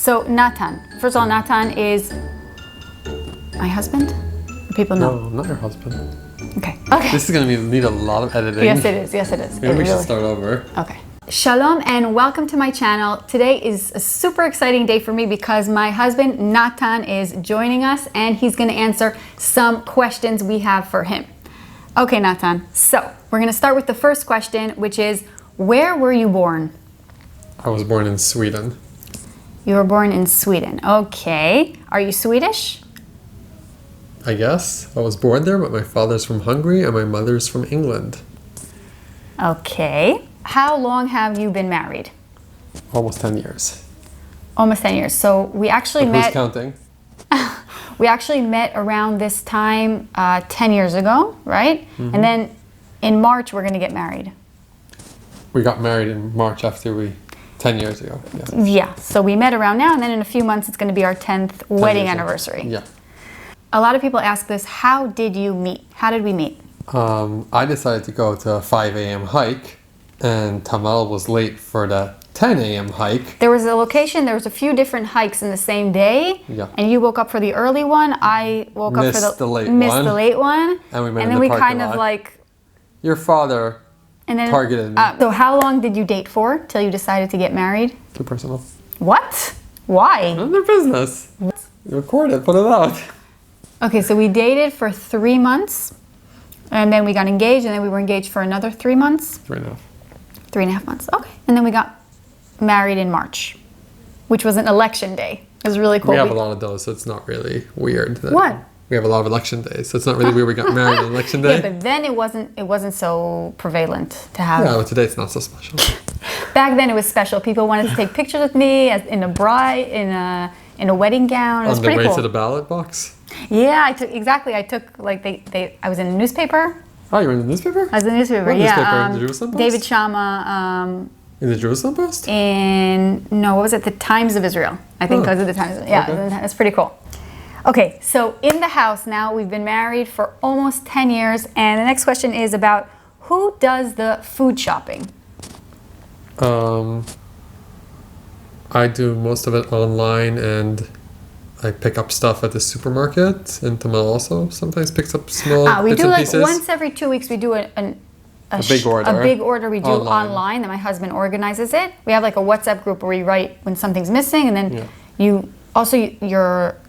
So Natan, first of all, Natan is my husband? People know. No, not your husband. Okay. This is going to need a lot of editing. Yes, it is. Yes, it is. Maybe we should start over. Okay. Shalom and welcome to my channel. Today is a super exciting day for me because my husband Natan is joining us and he's going to answer some questions we have for him. Okay, Natan. So we're going to start with the first question, which is, where were you born? I was born in Sweden. You were born in Sweden. Okay. Are you Swedish? I guess. I was born there, but my father's from Hungary and my mother's from England. Okay. How long have you been married? Almost 10 years. Almost 10 years. So we actually But met... who's counting? We actually met around this time 10 years ago, right? Mm-hmm. And then in March, we're going to get married. We got married in March after 10 years ago. Yeah. Yeah. So we met around now, and then in a few months, it's going to be our 10th wedding anniversary. Yeah. A lot of people ask this, how did you meet? How did we meet? I decided to go to a 5 a.m. hike, and Tamar was late for the 10 a.m. hike. There was a location, there was a few different hikes in the same day. Yeah. And you woke up for the early one. I woke up for the late one. And we met and in then the we kind of lot. like... Your father targeted me. So how long did you date for till you decided to get married? Too personal. What? Why? None of their business. You record it, put it out. Okay, so we dated for 3 months. And then we got engaged, and then we were engaged for another 3 months. 3.5. 3.5 months, okay. And then we got married in March, which was an election day. It was really cool. We have a lot of those, so it's not really weird. What? We have a lot of election days, so it's not really weird we got married on election day. Yeah, but then it wasn't so prevalent to have. Yeah, but today it's not so special. Back then it was special. People wanted to take pictures with me in a bride, in a wedding gown. It was pretty cool. On the way to the ballot box? Yeah, I took like I was in a newspaper. Oh, you were in the newspaper? I was in the newspaper. What yeah. Newspaper? The Jerusalem Post? David Shama. In the Jerusalem Post? What was it? The Times of Israel. I think those are the Times. Yeah, okay. That's pretty cool. Okay, so in the house now, we've been married for almost 10 years, and the next question is about who does the food shopping? I do most of it online, and I pick up stuff at the supermarket, and Tamar also sometimes picks up small we bits do and like pieces. once every 2 weeks. We do a big order. A big order we do online, and my husband organizes it. We have like a WhatsApp group where we write when something's missing, and then you also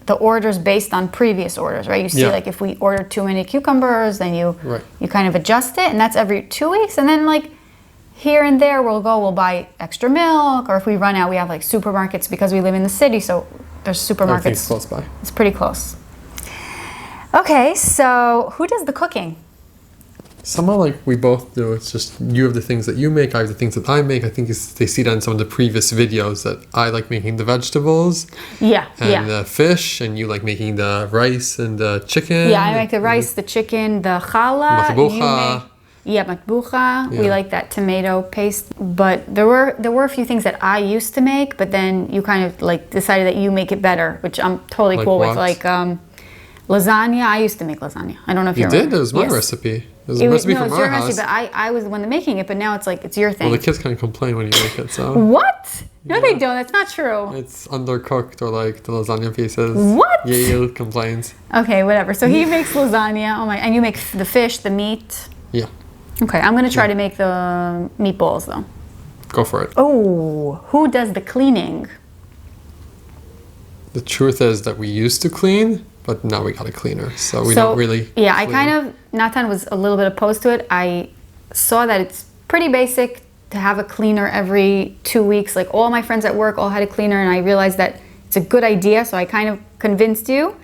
the orders based on previous orders, right? You see like if we order too many cucumbers, then you kind of adjust it, and that's every 2 weeks, and then like here and there we'll buy extra milk, or if we run out, we have like supermarkets because we live in the city, so there's supermarkets. Everything's close by. It's pretty close. Okay, so who does the cooking? Somehow, like we both do. It's just you have the things that you make, I have the things that I make. I think they see that in some of the previous videos that I like making the vegetables, and the fish, and you like making the rice and the chicken. Yeah, I make the rice, the chicken, the challah. Matbucha. Matbucha. We like that tomato paste. But there were a few things that I used to make, but then you kind of like decided that you make it better, which I'm totally cool with. Like lasagna. I used to make lasagna. I don't know if you remember. You did? It was my recipe. It was a recipe from our house. Recipe, but I was the one making it, but now it's like, it's your thing. Well, the kids kind of complain when you make it, so. What? No, they don't. That's not true. It's undercooked, or like the lasagna pieces. What? Yael complains. Okay, whatever. So he makes lasagna. Oh my! And you make the fish, the meat. Yeah. Okay, I'm gonna try to make the meatballs though. Go for it. Oh, who does the cleaning? The truth is that we used to clean, but now we got a cleaner, so we don't really. Yeah, Natan was a little bit opposed to it. I saw that it's pretty basic to have a cleaner every 2 weeks. Like all my friends at work all had a cleaner, and I realized that it's a good idea, so I kind of convinced you,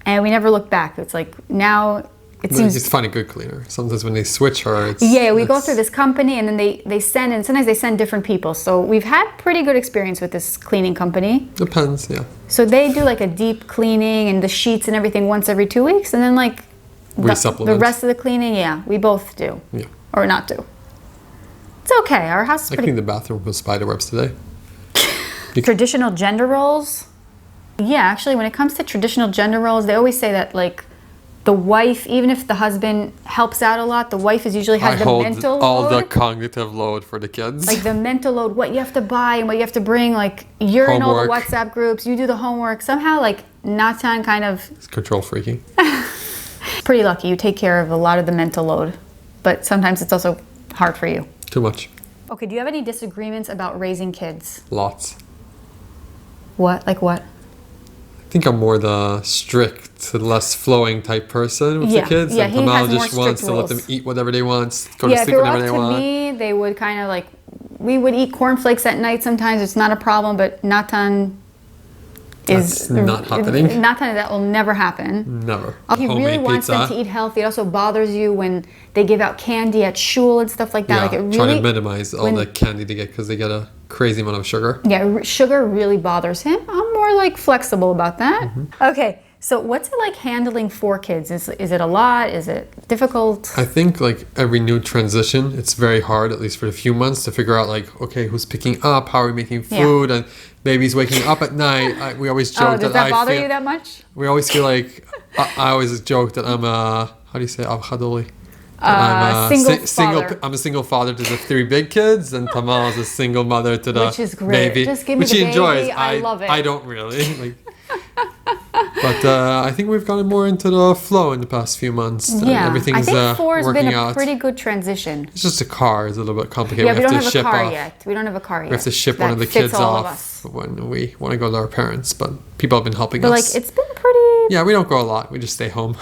and we never looked back. It's like now it seems... Just find a good cleaner. Sometimes when they switch her, it's... Yeah, we go through this company, and then they send, and sometimes they send different people. So we've had pretty good experience with this cleaning company. Depends, yeah. So they do like a deep cleaning and the sheets and everything once every 2 weeks, and then like the rest of the cleaning, we both do. Yeah. Or not do. It's okay. Our house is I cleaned the bathroom with spider webs today. Traditional gender roles? Yeah, actually, when it comes to traditional gender roles, they always say that like the wife, even if the husband helps out a lot, the wife is usually has the mental load. All the cognitive load for the kids. Like the mental load, what you have to buy and what you have to bring. Like you're in all the WhatsApp groups, you do the homework. Somehow, like Natan kind of... It's control freaking. Pretty lucky. You take care of a lot of the mental load. But sometimes it's also hard for you. Too much. Okay, do you have any disagreements about raising kids? Lots. What? Like what? I think I'm more the strict, less flowing type person with the kids. Yeah, and he has more just wants strict to rules. let them eat whatever they want, go to sleep whenever they want. Yeah, if it were up to me, they would kind of like, we would eat cornflakes at night sometimes. It's not a problem, but Natan That's not happening. Natan, that will never happen. Never. He really wants them to eat healthy. It also bothers you when they give out candy at shul and stuff like that. Yeah, like it really, trying to minimize all the candy they get because they get a crazy amount of sugar. Yeah, sugar really bothers him. I'm more like flexible about that. Okay, so what's it like handling 4 kids? Is it a lot? Is it difficult? I think like every new transition, it's very hard, at least for a few months, to figure out like, okay, who's picking up? How are we making food? And baby's waking up at night. We always joke does that bother you that much? We always feel like, I always joke that I'm a, how do you say, Abchadoli? Single I'm a single father to the 3 big kids, and Tamar is a single mother to the which is great. baby, Just give me which the he baby. enjoys. I love it. I don't really. Like, but I think we've gotten more into the flow in the past few months. Yeah, everything's I think 4 has been a out. pretty good transition. It's just a car is a little bit complicated. Yeah, we don't have a car yet. We don't have a car yet. We have to ship one of the kids off when we want to go to our parents, but people have been helping us. But like, it's been pretty... Yeah, we don't go a lot. We just stay home,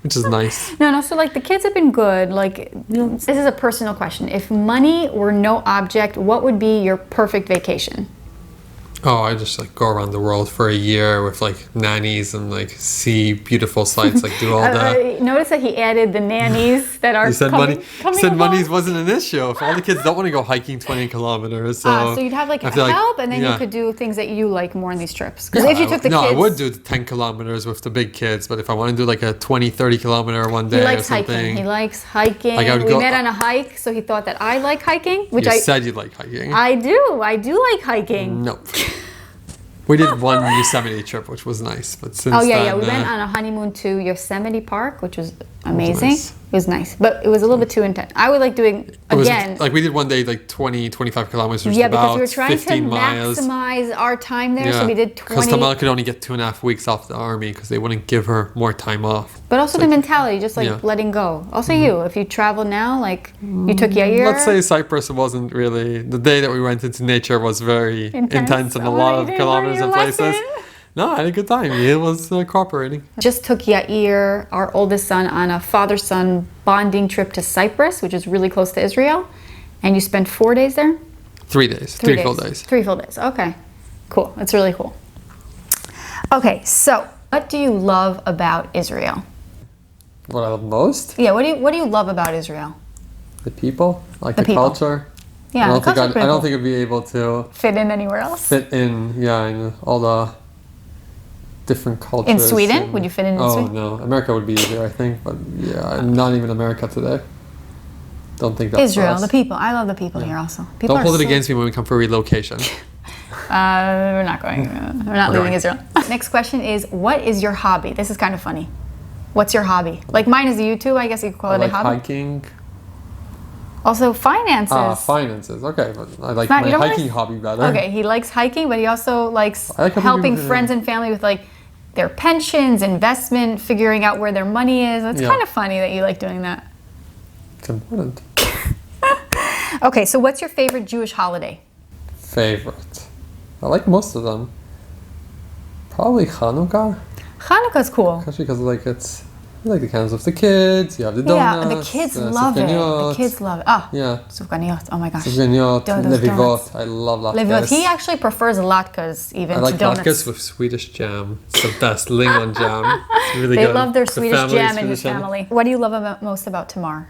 which is nice. No, so like the kids have been good. Like, this is a personal question. If money were no object, what would be your perfect vacation? Oh, I just like go around the world for a year with like nannies and like see beautiful sights, like do all the... Notice that he added the nannies that are coming money wasn't an issue. If all the kids don't want to go hiking 20 kilometers, so you'd have like help, and then you could do things that you like more in these trips. Because if you took the kids... No, I would do the 10 kilometers with the big kids, but if I want to do like a 20, 30 kilometer one day or something... He likes hiking. Like we met on a hike, so he thought that I like hiking, which I said you like hiking. I do like hiking. Nope. We did one Yosemite trip, which was nice, but since we went on a honeymoon to Yosemite Park, which was amazing. It was nice, but it was a little bit too intense. I would like doing again. Like we did one day, like 20, 25 kilometers, which because about we were trying 15 to miles. maximize our time there, so we did 20. Because Tamar could only get 2.5 weeks off the army because they wouldn't give her more time off. But also the mentality, just like letting go. Also you, if you travel now, like you took Yair. Let's say Cyprus wasn't really, the day that we went into nature was very intense and a lot of kilometers and places. No, I had a good time. He was cooperating. Just took Yair, our oldest son, on a father-son bonding trip to Cyprus, which is really close to Israel. And you spent 4 days there? 3 days. 3 full days. 3 full days. Okay. Cool. That's really cool. Okay, so what do you love about Israel? What I love most? Yeah, what do you love about Israel? The people, like the culture. Yeah, I don't think I'd be able to fit in anywhere else. Fit in, in all the different cultures. In Sweden? Would you fit in Sweden? Oh, no. America would be easier, I think. But not even America today. Don't think that's Israel, the people. I love the people here also. People don't hold it against me when we come for relocation. We're not going. We're not leaving Israel. Next question is, what is your hobby? This is kind of funny. What's your hobby? Like mine is YouTube. I guess you could call it a hobby. Hiking. Also finances. Finances. Okay, but I like my hiking hobby better. Okay, he likes hiking, but he also likes helping friends and family with like their pensions, investment, figuring out where their money is. It's kind of funny that you like doing that. It's important. Okay, so what's your favorite Jewish holiday? Favorite? I like most of them. Probably Hanukkah. Hanukkah's cool. Especially because you like the candles with the kids, you have the donuts. Yeah, the kids love it. The kids love it. Ah, yeah. Sufganiyot. Oh my gosh. Sufganiyot, levivot. I love latkes. He actually prefers latkes even to donuts. I like latkes with Swedish jam. It's the best lingon jam. It's really good. They love their Swedish jam in his family. What do you love most about Tamar?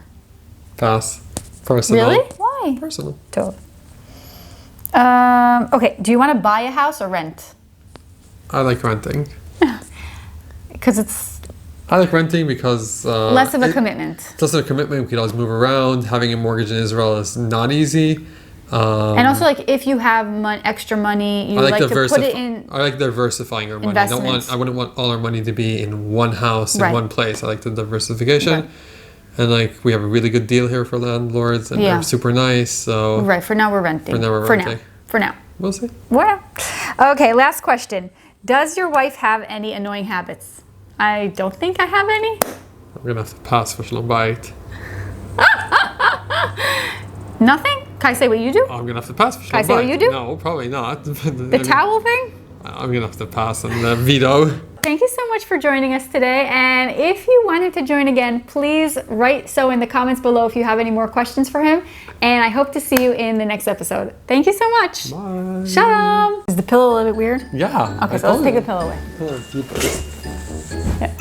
Pass. Personal. Really? Why? Personal. Totally. Okay, do you want to buy a house or rent? I like renting. Because I like renting because... less of a commitment. It's less of a commitment. We could always move around. Having a mortgage in Israel is not easy. And also, like, if you have extra money, you like to put it in. I like diversifying our money. I wouldn't want all our money to be in one house, in one place. I like the diversification. Right. And like, we have a really good deal here for landlords, and they're super nice. So right, for now we're renting. For now. We'll see. Well, okay. Last question: does your wife have any annoying habits? I don't think I have any. I'm gonna have to pass for Shlambait. Nothing? Can I say what you do? I'm gonna have to pass for Shlambait. Can I say what you do? No, probably not. The towel thing? I'm gonna have to pass on the veto. Thank you so much for joining us today. And if you wanted to join again, please write so in the comments below if you have any more questions for him. And I hope to see you in the next episode. Thank you so much. Bye. Shalom. Is the pillow a little bit weird? Yeah. Okay, so let's take the pillow away. Oh, Yeah.